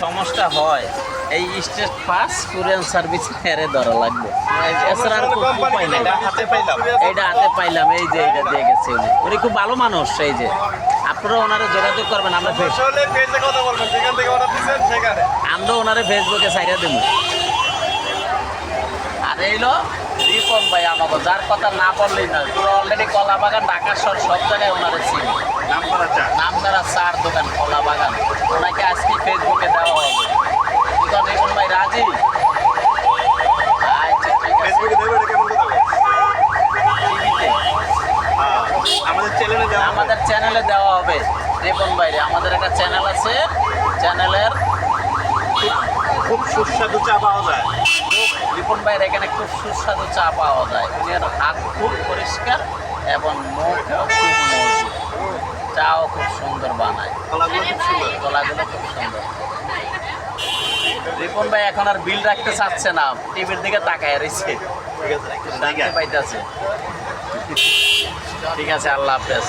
সমস্যা হয় এই স্টেট পাস কুরিয়ার সার্ভিস এরে ধরা লাগবে, এছাড়া আর কোনো উপায় নাই। এইটা হাতে পাইলাম, এই যে এইটা দিয়ে গেছে উনি। উনি খুব ভালো মানুষ, এই যে আপনারা ওনারে যোগাযোগ করবেন। আমরা আমরা ওনারে ফেসবুকে সাইডে দেবো। আর এইলো রিপন ভাই আমাকে, যার কথা না বললেই না, পুরো অলরেডি কলা বাগান ঢাকা শহর সব জায়গায় ওনারে চিনি। নামকরা চার দোকান কলা বাগান, ওনাকে আজকে ফেসবুকে দেওয়া হবে। এখন রিপন ভাই রাজি? আচ্ছা ঠিক আছে। টিভিতে আমাদের চ্যানেলে দেওয়া হবে রিপন ভাইরে। আমাদের একটা চ্যানেল আছে, চ্যানেলের খুব সুস্বাদু চা পাওয়া যায়। রিপন ভাইয়ের এখানে খুব সুস্বাদু চা পাওয়া যায়। উনার হাত খুব পরিষ্কার এবং মুখও খুব মজবুত, চাও খুব সুন্দর বানায়, কলাগুলো খুব সুন্দর। গলাগুলো খুব সুন্দর। রিপন ভাই এখন আর বিল রাখতে চাচ্ছে না, টিভির দিকে তাকায় রয়েছে, ঠিক আছে, শান্তি পাইতেছে। ঠিক আছে, আল্লাহ হাফেজ।